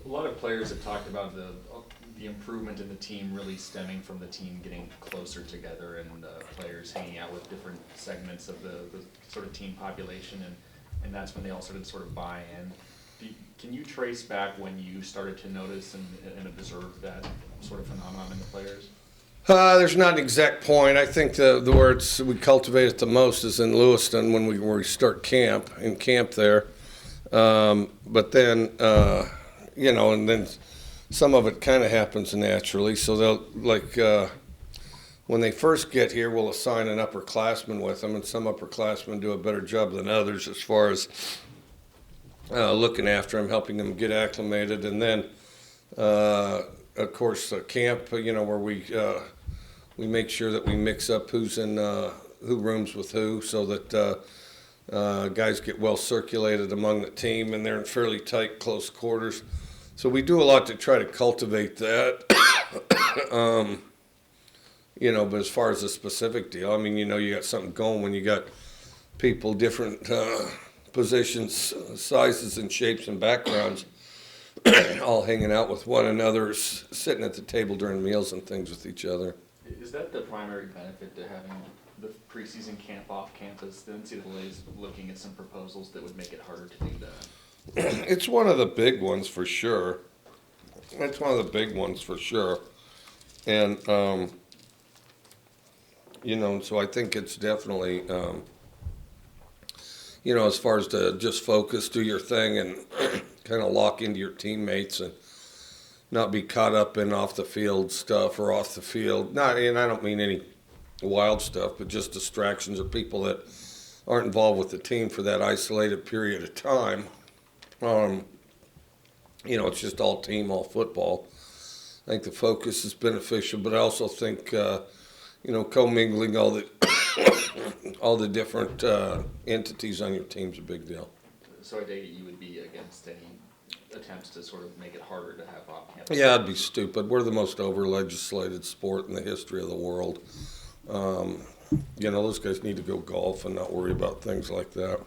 A lot of players have talked about the improvement in the team really stemming from the team getting closer together and players hanging out with different segments of the sort of team population, and that's when they all started to sort of buy in. Can you trace back when you started to notice and observe that sort of phenomenon in the players? There's not an exact point. I think the where we cultivate it the most is in Lewiston when we start camp there. But then, and then some of it kind of happens naturally. So they'll, when they first get here, we'll assign an upperclassman with them, and some upperclassmen do a better job than others as far as looking after them, helping them get acclimated. And then, of course, camp, where we make sure that we mix up who's in who rooms with who, so that guys get well circulated among the team, and they're in fairly tight, close quarters. So we do a lot to try to cultivate that. But as far as the specific deal, I mean, you got something going when you got people different positions, sizes, and shapes and backgrounds, all hanging out with one another, sitting at the table during meals and things with each other. Is that the primary benefit to having the preseason camp off campus? The NCAA is looking at some proposals that would make it harder to do that. It's one of the big ones for sure. It's one of the big ones for sure. And, so I think it's definitely, as far as to just focus, do your thing, and kind of lock into your teammates and not be caught up in off the field stuff or off the field. And I don't mean any wild stuff, but just distractions or people that aren't involved with the team for that isolated period of time. It's just all team, all football. I think the focus is beneficial, but I also think, commingling all the all the different entities on your team's a big deal. So I take it you would be against any attempts to sort of make it harder to have off-campus? Yeah, it'd be stupid. We're the most over-legislated sport in the history of the world. Those guys need to go golf and not worry about things like that.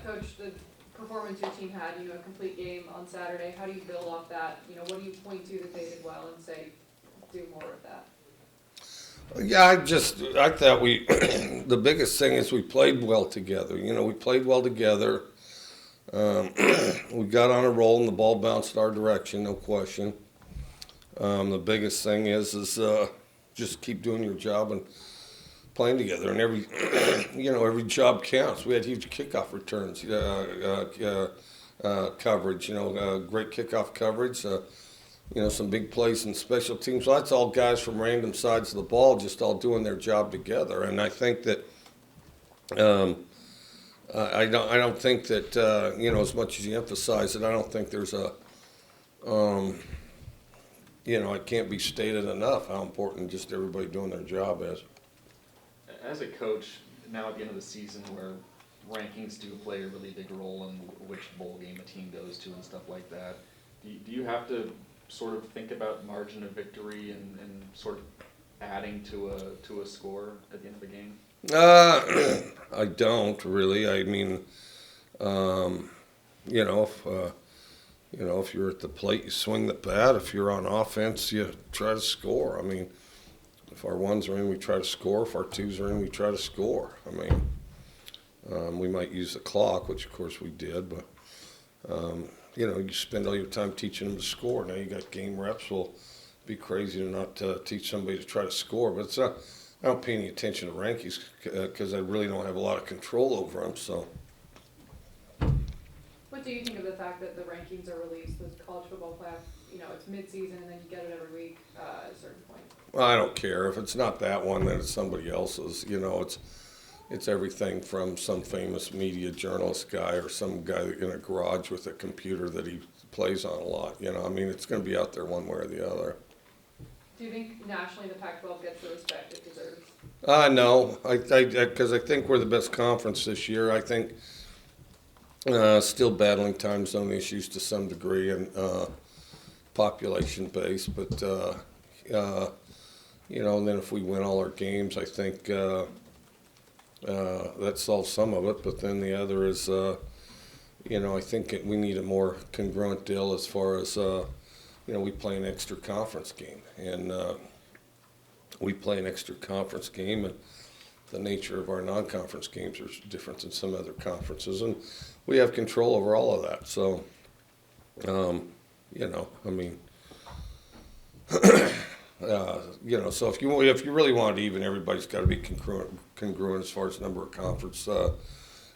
Coach, the performance your team had, a complete game on Saturday, how do you build off that? What do you point to that they did well and say, do more of that? Yeah, I thought the biggest thing is we played well together. We played well together. We got on a roll and the ball bounced our direction, no question. The biggest thing is just keep doing your job and playing together, and every job counts. We had huge kickoff returns, coverage, great kickoff coverage, some big plays in special teams. So that's all guys from random sides of the ball just all doing their job together. And I think that I don't think that as much as you emphasize it, I don't think there's it can't be stated enough how important just everybody doing their job is. As a coach, now at the end of the season where rankings do play a really big role in which bowl game a team goes to and stuff like that, do you have to sort of think about margin of victory and sort of adding to a score at the end of the game? I don't really. I mean, if you're at the plate, you swing the bat. If you're on offense, you try to score. I mean, if our ones are in, we try to score. If our twos are in, we try to score. I mean, we might use the clock, which of course we did, but you spend all your time teaching them to score. Now you got game reps. Will be crazy to not teach somebody to try to score. But it's I don't pay any attention to rankings because I really don't have a lot of control over them. So. What do you think of the fact that the rankings are released with college football playoff? It's mid-season and then you get it every week at a certain point. Well, I don't care. If it's not that one, then it's somebody else's. It's everything from some famous media journalist guy or some guy in a garage with a computer that he plays on a lot. It's going to be out there one way or the other. Do you think nationally the Pac12 gets the respect it deserves? No, because I think we're the best conference this year. I think still battling time zone issues to some degree and population base, but and then if we win all our games, I think That solves some of it, but then the other is, I think we need a more congruent deal as far as, we play an extra conference game, and we play an extra conference game, and the nature of our non-conference games are different than some other conferences, and we have control over all of that. So, so if you really want it even, everybody's got to be congruent as far as number of conference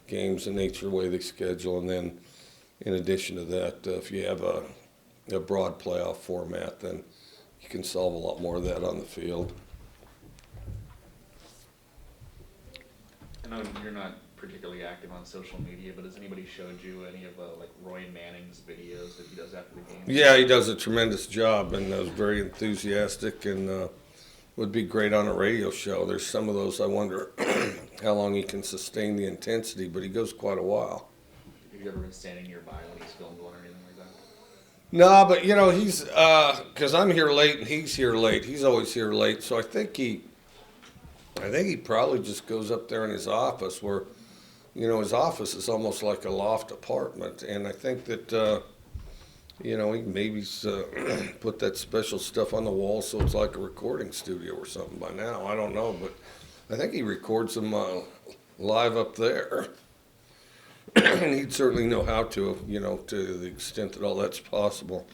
games, the nature of the way they schedule, and then in addition to that, if you have a broad playoff format, then you can solve a lot more of that on the field. I know you're not particularly active on social media, but has anybody showed you any of like Roy Manning's videos that he does after the game? Yeah, he does a tremendous job, and is very enthusiastic, and would be great on a radio show. There's some of those I wonder how long he can sustain the intensity, but he goes quite a while. Have you ever been standing nearby when he's filmed one or anything like that? No, but he's because I'm here late and he's here late. He's always here late, so I think he probably just goes up there in his office where, his office is almost like a loft apartment, and I think that he maybe put that special stuff on the wall so it's like a recording studio or something by now. I don't know, but I think he records them live up there. And he'd certainly know how to, to the extent that all that's possible.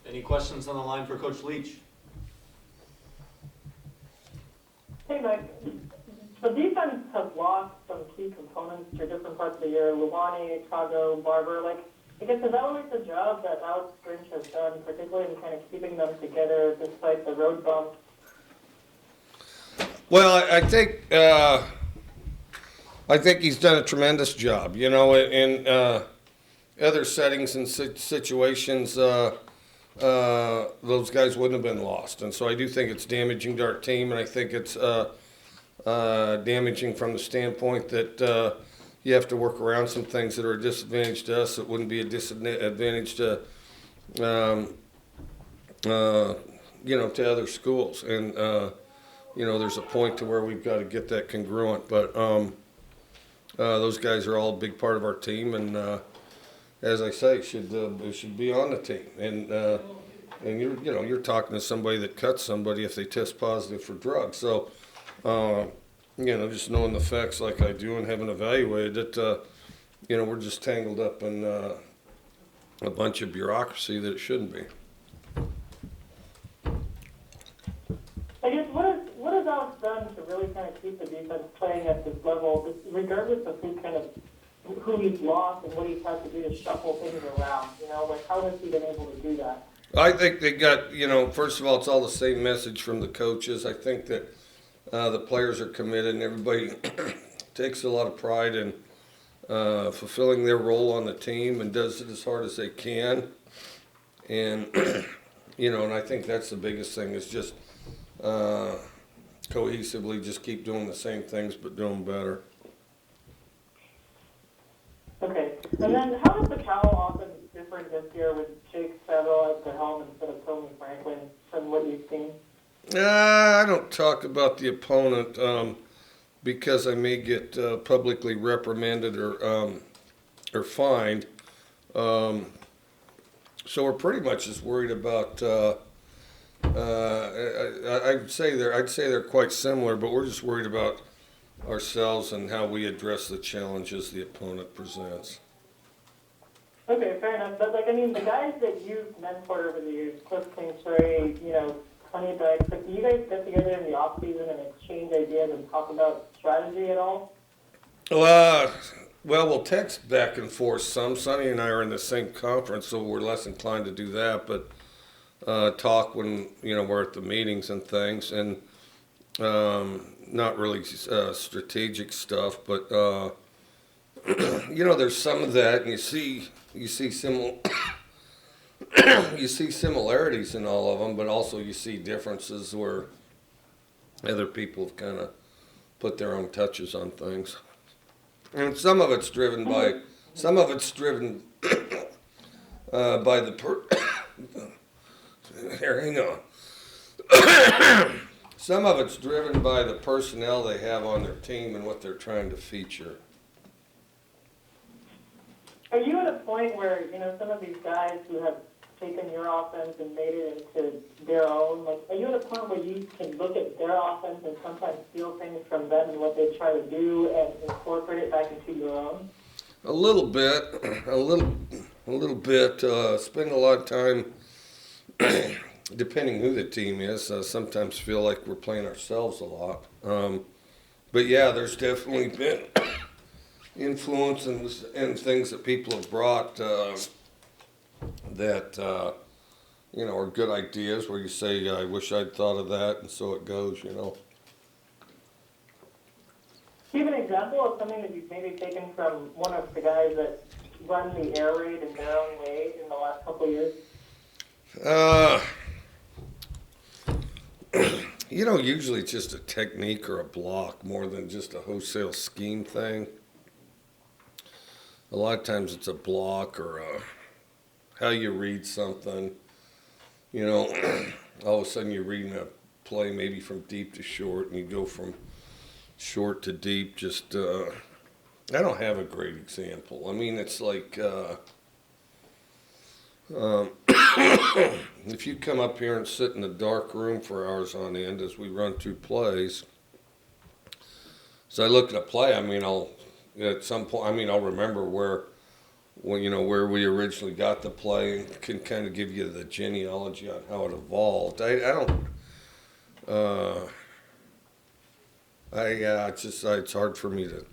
Any questions on the line for Coach Leach? Hey, Mike. The defense has lost some key components through different parts of the year. Luwani, Chicago, Barber. I guess, is that always the job that Alex Grinch has done, particularly in kind of keeping them together despite the road bumps? Well, I think he's done a tremendous job. In other settings and situations, those guys wouldn't have been lost. And so I do think it's damaging to our team, and I think it's damaging from the standpoint that you have to work around some things that are a disadvantage to us. It wouldn't be a disadvantage to, to other schools. And, there's a point to where we've got to get that congruent. But those guys are all a big part of our team, and as I say, should be on the team. And you're talking to somebody that cuts somebody if they test positive for drugs. So, just knowing the facts like I do and having evaluated it, we're just tangled up in a bunch of bureaucracy that it shouldn't be. I guess, what has Alex done to really kind of keep the defense playing at this level, regardless of who he's lost and what he's had to do to shuffle things around? How has he been able to do that? I think they got, first of all, it's all the same message from the coaches. I think that the players are committed, and everybody takes a lot of pride in fulfilling their role on the team and does it as hard as they can. And, and I think that's the biggest thing is just cohesively just keep doing the same things but doing better. Okay. And then how is the Cal offense different this year with Jake Seville at the helm instead of Tony Franklin from what you've seen? I don't talk about the opponent because I may get publicly reprimanded or fined. So we're pretty much just worried about. I'd say they're quite similar, but we're just worried about ourselves and how we address the challenges the opponent presents. Okay, fair enough. But the guys that you've mentored over the years, Cliff Kingsbury, Tony Dykes, do you guys get together in the off season and exchange ideas and talk about strategy at all? Well, we'll text back and forth some. Sonny and I are in the same conference, so we're less inclined to do that. But talk when we're at the meetings and things, and not really strategic stuff. But there's some of that, and you see similarities in all of them, but also you see differences where other people have kind of put their own touches on things. And some of it's driven by the here, hang on. some of it's driven by the personnel they have on their team and what they're trying to feature. Are you at a point where, some of these guys who have taken your offense and made it into their own, like, are you at a point where you can look at their offense and sometimes steal things from them and what they try to do and incorporate it back into your own? A little bit, a little bit. Spend a lot of time, depending who the team is. Sometimes feel like we're playing ourselves a lot. But yeah, there's definitely been influence and things that people have brought that are good ideas. Where you say, "I wish I'd thought of that," and so it goes. Do you have an example of something that you've maybe taken from one of the guys that run the air raid in their own way in the last couple of years? Usually it's just a technique or a block more than just a wholesale scheme thing. A lot of times it's a block or how you read something. All of a sudden you're reading a play maybe from deep to short, and you go from short to deep. Just I don't have a great example. I mean, it's like if you come up here and sit in a dark room for hours on end as we run through plays, so I look at a play. I mean, I'll remember where we originally got the play and can kind of give you the genealogy on how it evolved. It's hard for me to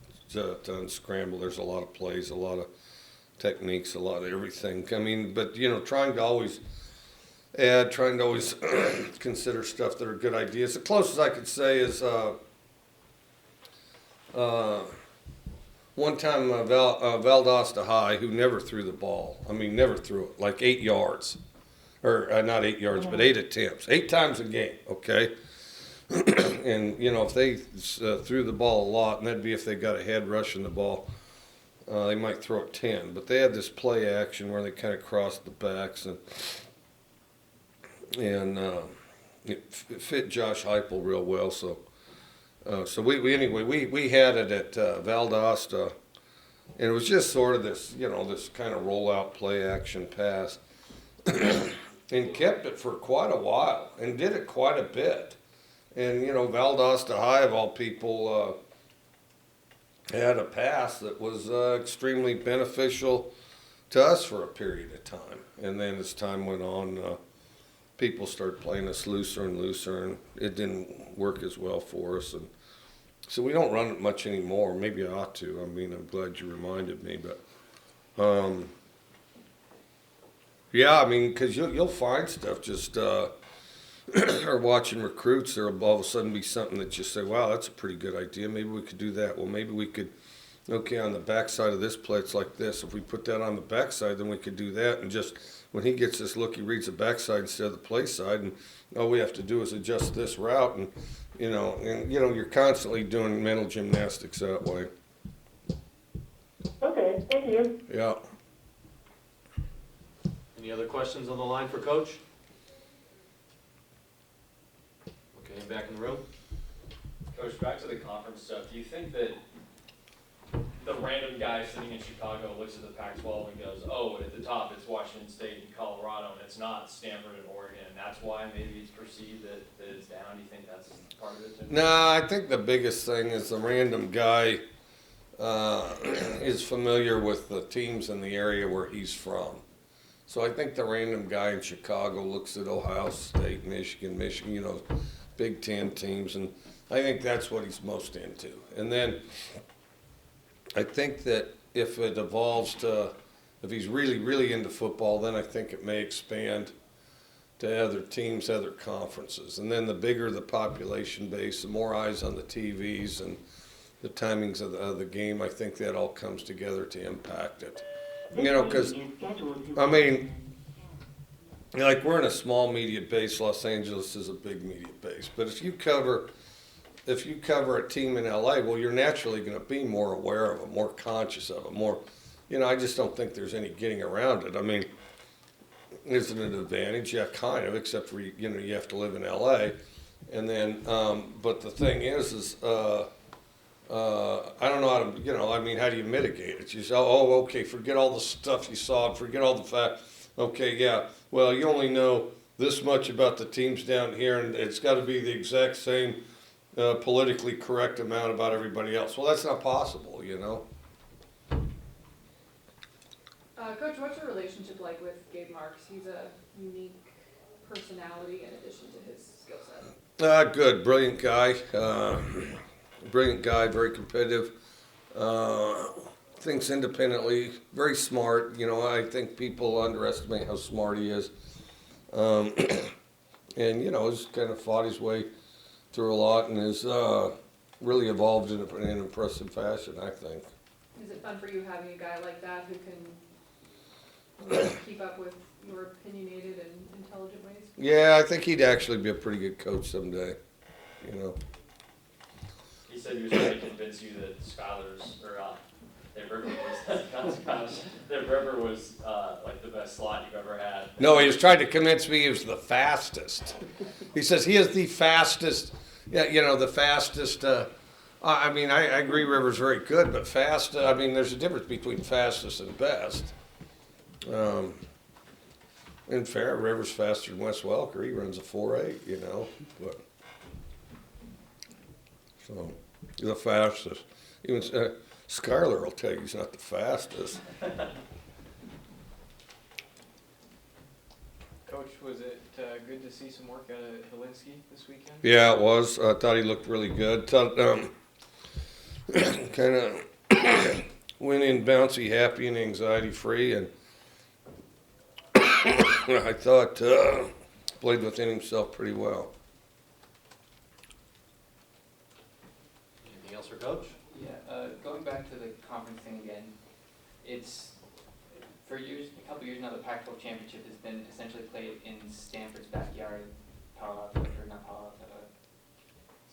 unscramble. There's a lot of plays, a lot of techniques, a lot of everything. I mean, but trying to always consider stuff that are good ideas. The closest I could say is one time Valdosta High, who never threw the ball. I mean, never threw it, like 8 yards. Or not 8 yards, but 8 attempts. 8 times a game, okay? And, if they threw the ball a lot, and that'd be if they got a head rushing the ball, they might throw it 10. But they had this play action where they kind of crossed the backs, and it fit Josh Heupel real well, so we had it at Valdosta, and it was just sort of this, this kind of rollout play action pass, and kept it for quite a while, and did it quite a bit. And, Valdosta High, of all people, had a pass that was extremely beneficial to us for a period of time. And then as time went on, people started playing us looser and looser, and it didn't work as well for us. And so we don't run it much anymore. Maybe I ought to. I mean, I'm glad you reminded me. But, yeah, I mean, because you'll find stuff just or watching recruits, there'll all of a sudden be something that you say, wow, that's a pretty good idea. Maybe we could do that. Well, maybe we could, okay, on the backside of this play, it's like this. If we put that on the backside, then we could do that. And just when he gets this look, he reads the backside instead of the play side. And all we have to do is adjust this route. And, you're constantly doing mental gymnastics that way. Okay, thank you. Yeah. Any other questions on the line for Coach? Okay, back in the room. Coach, back to the conference stuff. Do you think that the random guy sitting in Chicago looks at the Pac-12 and goes, oh, at the top it's Washington State and Colorado, and it's not Stanford and Oregon, and that's why maybe it's perceived that it's down? Do you think that's part of it too? No, I think the biggest thing is the random guy is familiar with the teams in the area where he's from. So I think the random guy in Chicago looks at Ohio State, Michigan, Big Ten teams, and I think that's what he's most into. And then I think that if it evolves to, if he's really, really into football, then I think it may expand to other teams, other conferences. And then the bigger the population base, the more eyes on the TVs and the timings of the game, I think that all comes together to impact it. Because, I mean, like we're in a small media base. Los Angeles is a big media base. But if you cover a team in LA, well, you're naturally going to be more aware of them, more conscious of them, more, I just don't think there's any getting around it. I mean, is it an advantage? Yeah, kind of, except for, you have to live in LA. And then, but the thing is, I don't know how to, I mean, how do you mitigate it? You say, oh, okay, forget all the stuff you saw, forget all the fact. Okay, yeah, well, you only know this much about the teams down here, and it's got to be the exact same politically correct amount about everybody else. Well, that's not possible, Coach, what's your relationship like with Gabe Marks? He's a unique personality in addition to his skill set. Good, brilliant guy, very competitive, thinks independently, very smart. I think people underestimate how smart he is. And, he's kind of fought his way through a lot and has really evolved in an impressive fashion, I think. Is it fun for you having a guy like that who can keep up with your opinionated and intelligent ways? Yeah, I think he'd actually be a pretty good coach someday, He said he was trying to convince you that Skylar's, or that River was, not Skylar's, that River was like the best slot you've ever had. No, he was trying to convince me he was the fastest. He says he is the fastest, the fastest. I mean, I agree River's very good, but fast, there's a difference between fastest and best. In fair, River's faster than Wes Welker. He runs a 4.8, but so he's the fastest. Even Skylar will tell you he's not the fastest. Coach, was it good to see some work out of Helinski this weekend? Yeah, it was. I thought he looked really good. Thought kind of went in bouncy, happy, and anxiety-free, and I thought played within himself pretty well. Anything else for Coach? Yeah, going back to the conference thing again, it's for years, a couple years now, the Pac12 Championship has been essentially played in Stanford's backyard,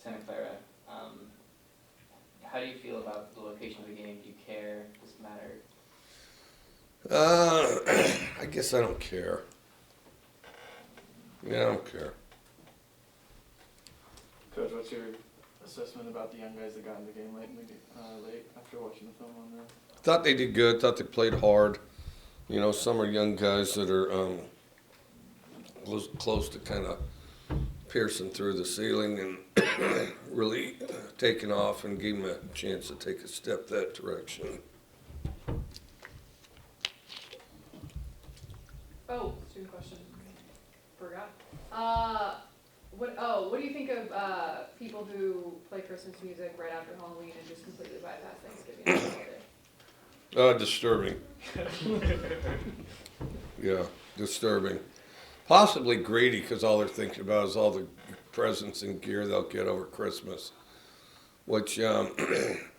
Santa Clara. How do you feel about the location of the game? Do you care? Does it matter? I guess I don't care. Yeah, I don't care. Coach, what's your assessment about the young guys that got in the game late after watching the film on that? Thought they did good. Thought they played hard. Some are young guys that are close to kind of piercing through the ceiling and really taking off, and gave them a chance to take a step that direction. Oh, student question. Forgot. What do you think of people who play Christmas music right after Halloween and just completely bypass Thanksgiving as a holiday? Disturbing. Yeah, disturbing. Possibly greedy, because all they're thinking about is all the presents and gear they'll get over Christmas. Which,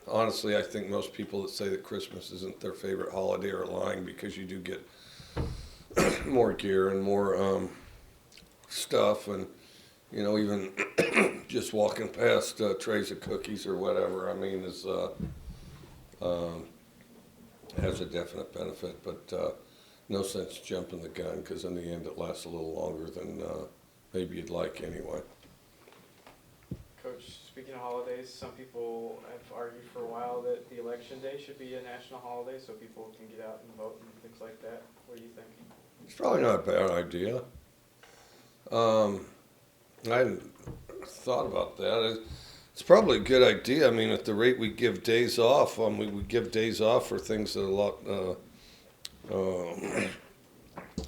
honestly, I think most people that say that Christmas isn't their favorite holiday are lying, because you do get more gear and more stuff, and even just walking past trays of cookies or whatever, is has a definite benefit, but no sense jumping the gun, because in the end it lasts a little longer than maybe you'd like anyway. Coach, speaking of holidays, some people have argued for a while that the election day should be a national holiday so people can get out and vote and things like that. What do you think? It's probably not a bad idea. I hadn't thought about that. It's probably a good idea. At the rate we give days off, we would give days off for things that are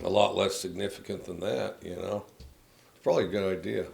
a lot less significant than that. It's probably a good idea.